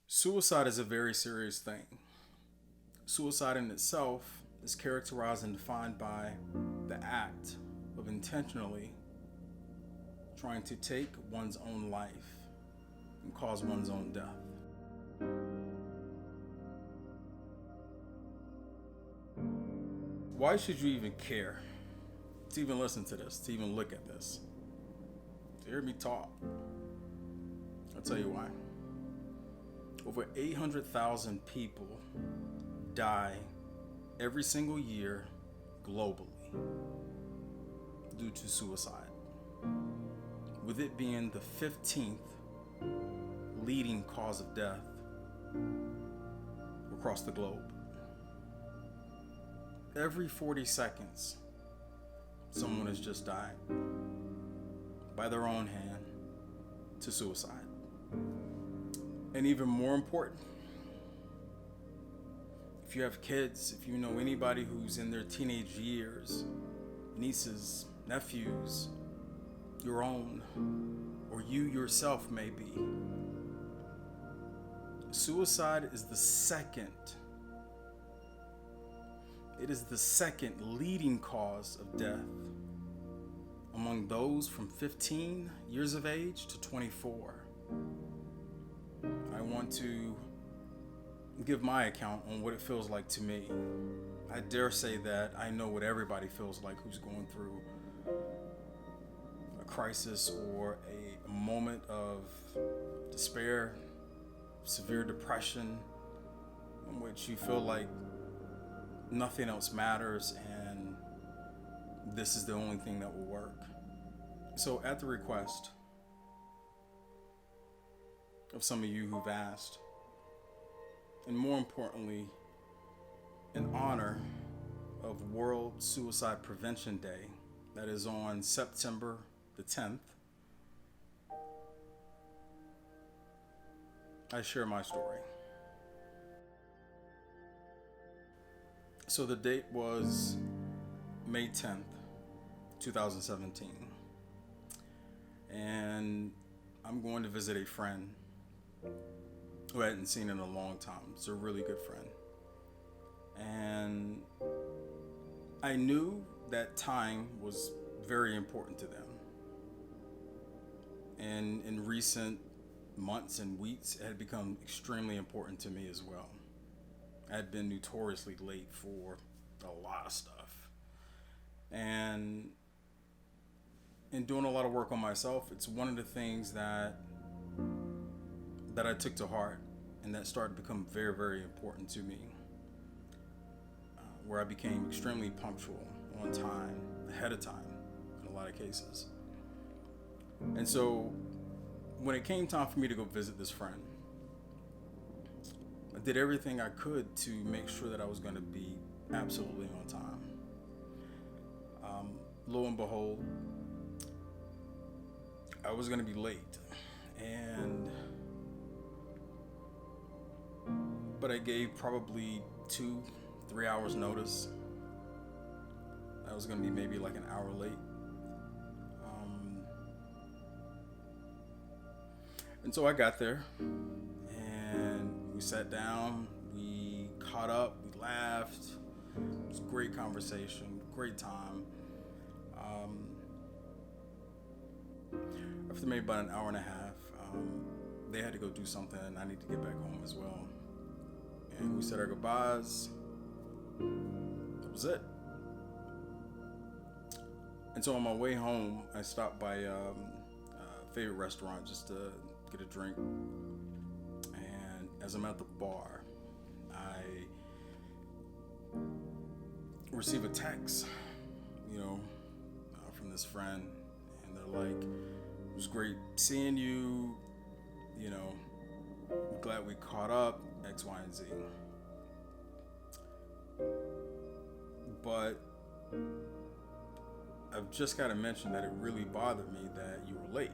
Suicide is a very serious thing. Suicide in itself is characterized and defined by the act of intentionally trying to take one's own life and cause one's own death. Why should you even care to even listen to this, to even look at this, to hear me talk? I'll tell you why. Over 800,000 people die every single year globally due to suicide, with it being the 15th leading cause of death across the globe. Every 40 seconds, someone has just died by their own hand to suicide. And even more important, if you have kids, if you know anybody who's in their teenage years, nieces, nephews, your own, or you yourself may be, suicide is the second leading cause of death among those from 15 years of age to 24. I want to give my account on what it feels like to me. I dare say that I know what everybody feels like who's going through a crisis or a moment of despair, severe depression, in which you feel like nothing else matters and this is the only thing that will work. So at the request of some of you who've asked, and more importantly, in honor of World Suicide Prevention Day, that is on September the 10th, I share my story. So the date was May 10th, 2017. And I'm going to visit a friend who I hadn't seen in a long time. It's a really good friend. And I knew that time was very important to them. And in recent months and weeks, it had become extremely important to me as well. I had been notoriously late for a lot of stuff. And in doing a lot of work on myself, it's one of the things that I took to heart and that started to become very, very important to me, where I became extremely punctual, on time, ahead of time in a lot of cases. And so when it came time for me to go visit this friend, I did everything I could to make sure that I was going to be absolutely on time. Lo and behold, I was going to be late, but I gave probably 2-3 hours notice. I was going to be maybe like an hour late. And so I got there and we sat down, we caught up, we laughed. It was a great conversation, great time. After maybe about an hour and a half, they had to go do something and I need to get back home as well. And we said our goodbyes. That was it. And so on my way home, I stopped by a favorite restaurant just to get a drink. And as I'm at the bar, I receive a text, from this friend. And they're like, it was great seeing you, I'm glad we caught up, X, Y, and Z. But I've just got to mention that it really bothered me that you were late.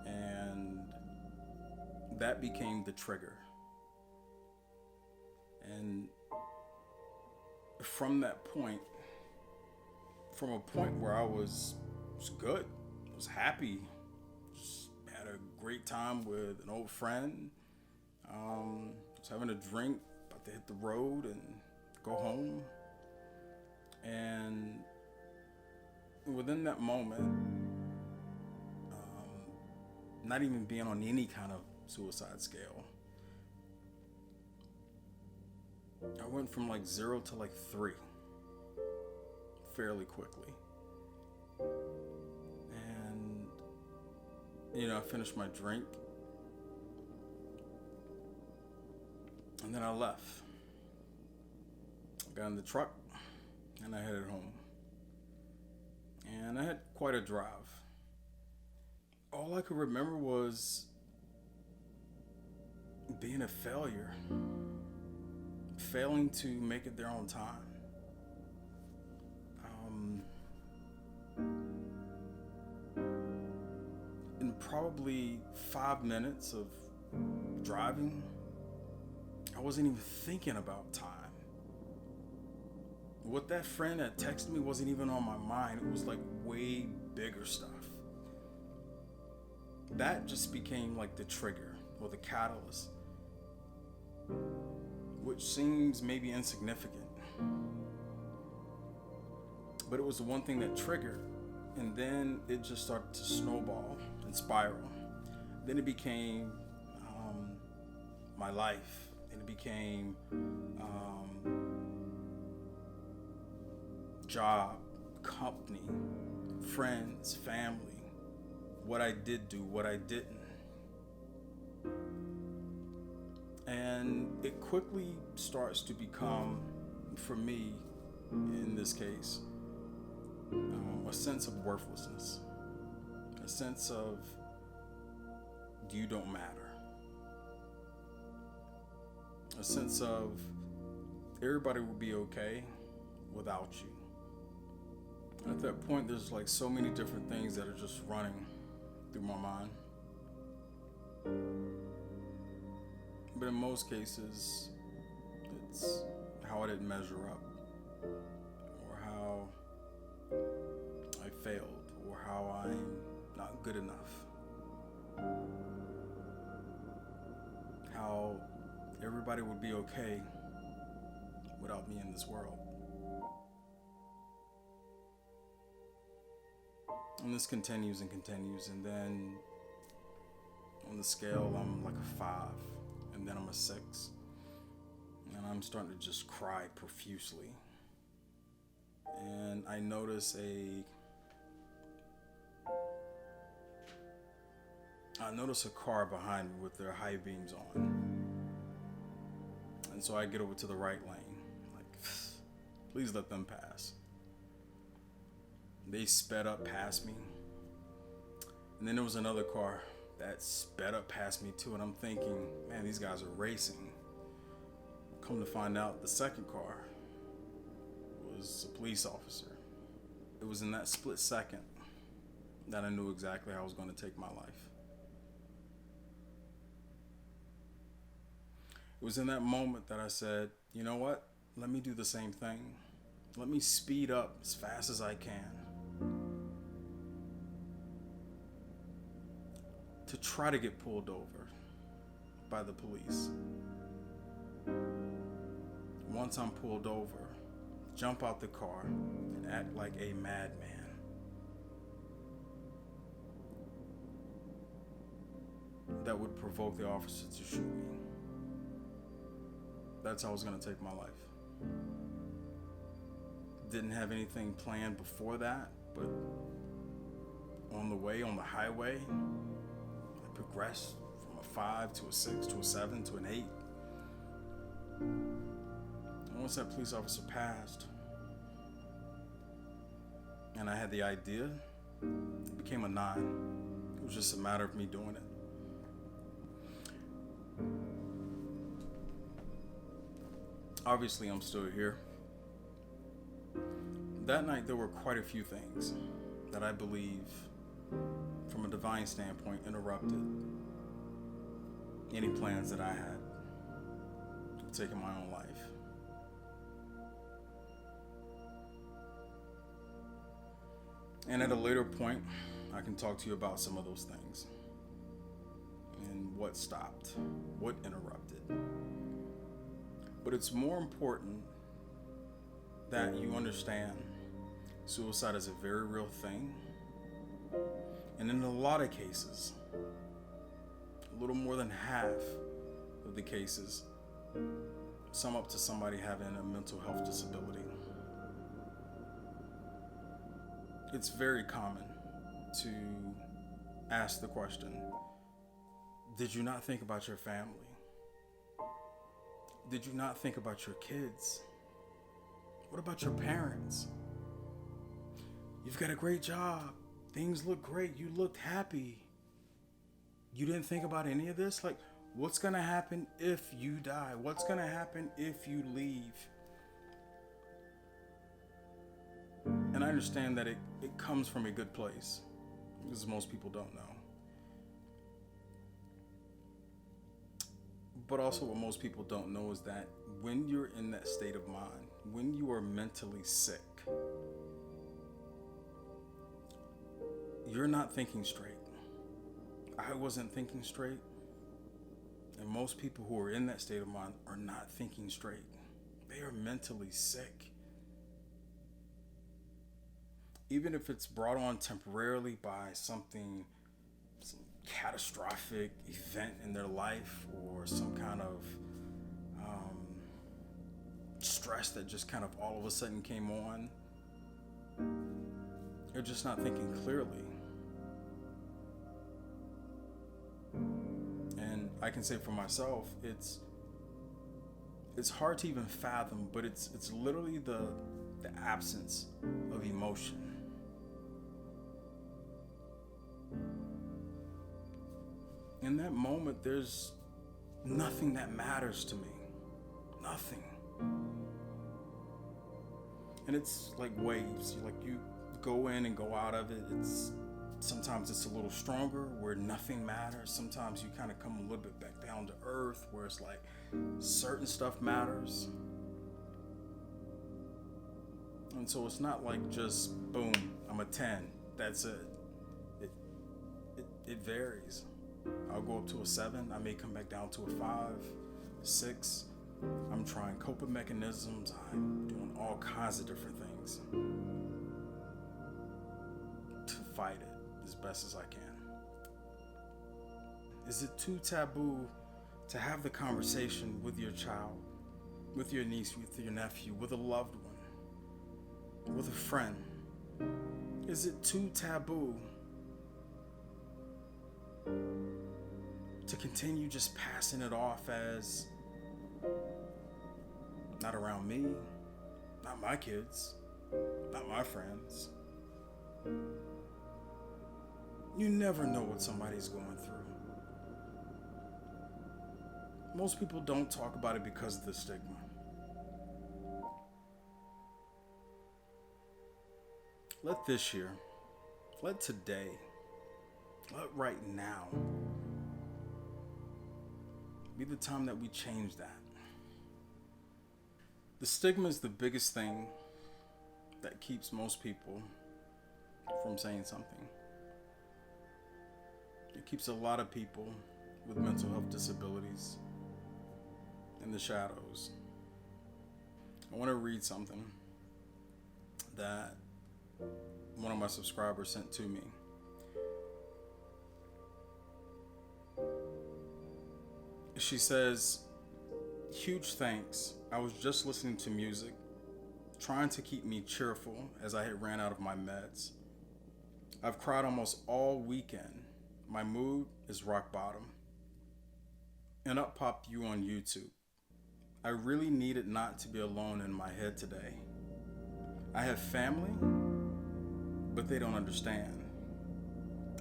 And that became the trigger. And from that point, from a point where I was good, was happy, just had a great great time with an old friend. Was having a drink, about to hit the road and go home. And within that moment, not even being on any kind of suicide scale, I went from like 0 to like 3 fairly quickly. And, I finished my drink. And then I left. I got in the truck and I headed home. And I had quite a drive. All I could remember was being a failure. Failing to make it there on time. In probably 5 minutes of driving, I wasn't even thinking about time. What that friend had texted me wasn't even on my mind. It was like way bigger stuff. That just became like the trigger or the catalyst, which seems maybe insignificant. But it was the one thing that triggered, and then it just started to snowball and spiral. Then it became my life, and it became job, company, friends, family, what I did do, what I didn't. And it quickly starts to become, for me, in this case, a sense of worthlessness, a sense of you don't matter, a sense of everybody will be okay without you. At that point, there's like so many different things that are just running through my mind. But in most cases, it's how I didn't measure up, or how I failed, or how I'm not good enough, how everybody would be okay without me in this world. And this continues and continues, and then on the scale, I'm like a 5, and then I'm a 6, and I'm starting to just cry profusely. And I notice a car behind me with their high beams on. And so I get over to the right lane, like, please let them pass. They sped up past me. And then there was another car that sped up past me too, and I'm thinking, man, these guys are racing. Come to find out, the second car was a police officer. It was in that split second that I knew exactly how I was going to take my life. It was in that moment that I said, you know what? Let me do the same thing. Let me speed up as fast as I can to try to get pulled over by the police. Once I'm pulled over, jump out the car and act like a madman. That would provoke the officer to shoot me. That's how I was going to take my life. Didn't have anything planned before that, but on the way, on the highway, I progressed from a 5 to a 6 to a 7 to an 8. And once that police officer passed, and I had the idea, it became a 9. It was just a matter of me doing it. Obviously, I'm still here. That night, there were quite a few things that I believe, from a divine standpoint, interrupted any plans that I had of taking my own life. And at a later point, I can talk to you about some of those things. what stopped, what interrupted. But it's more important that you understand suicide is a very real thing. And in a lot of cases, a little more than half of the cases sum up to somebody having a mental health disability. It's very common to ask the question, did you not think about your family? Did you not think about your kids? What about your parents? You've got a great job. Things look great. You looked happy. You didn't think about any of this? Like, what's going to happen if you die? What's going to happen if you leave? And I understand that it comes from a good place, because most people don't know. But also what most people don't know is that when you're in that state of mind, when you are mentally sick, you're not thinking straight. I wasn't thinking straight. And most people who are in that state of mind are not thinking straight. They are mentally sick. Even if it's brought on temporarily by some catastrophic event in their life, or some kind of stress that just kind of all of a sudden came on, they're just not thinking clearly. And I can say for myself, it's hard to even fathom, but it's literally the absence of emotion. In that moment, there's nothing that matters to me. Nothing. And it's like waves. Like, you go in and go out of it. Sometimes it's a little stronger, where nothing matters. Sometimes you kind of come a little bit back down to earth, where it's like certain stuff matters. And so it's not like just boom, I'm a 10. That's it. It varies. I'll go up to a 7. I may come back down to a 5, 6. I'm trying coping mechanisms. I'm doing all kinds of different things to fight it as best as I can. Is it too taboo to have the conversation with your child, with your niece, with your nephew, with a loved one, with a friend? Is it too taboo to continue just passing it off as not around me, not my kids, not my friends? You never know what somebody's going through. Most people don't talk about it because of the stigma. Let this year, let today, let right now be the time that we change that. The stigma is the biggest thing that keeps most people from saying something. It keeps a lot of people with mental health disabilities in the shadows. I want to read something that one of my subscribers sent to me. She says, "Huge thanks. I was just listening to music, trying to keep me cheerful as I had ran out of my meds. I've cried almost all weekend. My mood is rock bottom. And up popped you on YouTube. I really needed not to be alone in my head today. I have family, but they don't understand.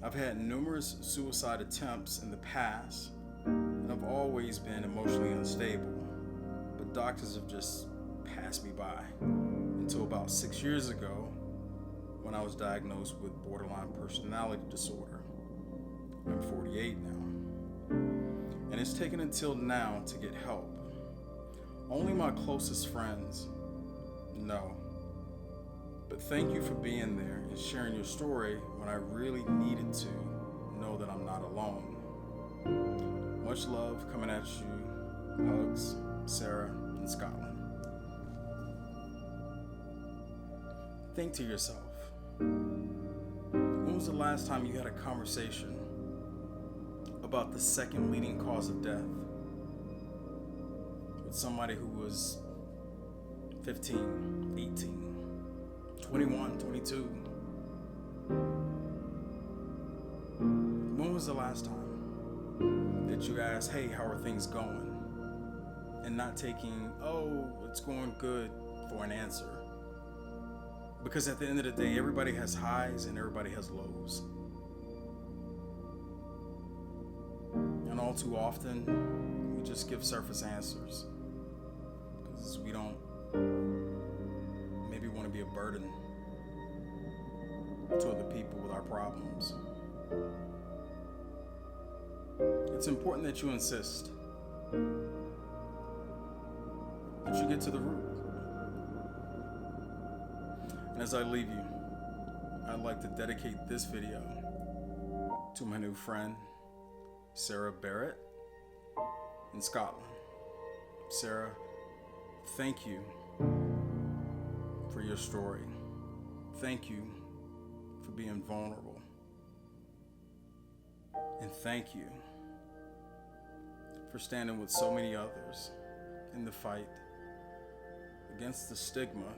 I've had numerous suicide attempts in the past, and I've always been emotionally unstable, but doctors have just passed me by until about 6 years ago when I was diagnosed with borderline personality disorder. I'm 48 now, and it's taken until now to get help. Only my closest friends know. But thank you for being there and sharing your story when I really needed to know that I'm not alone. Much love coming at you. Hugs, Sarah in Scotland. Think to yourself, when was the last time you had a conversation about the second leading cause of death with somebody who was 15, 18, 21, 22? When was the last time that you asked, hey, how are things going? And not taking, oh, it's going good for an answer. Because at the end of the day, everybody has highs and everybody has lows. And all too often, we just give surface answers. Because we don't maybe want to be a burden to other people with our problems. It's important that you insist, that you get to the root. And as I leave you, I'd like to dedicate this video to my new friend, Sarah Barrett in Scotland. Sarah, thank you for your story. Thank you for being vulnerable. And thank you for standing with so many others in the fight against the stigma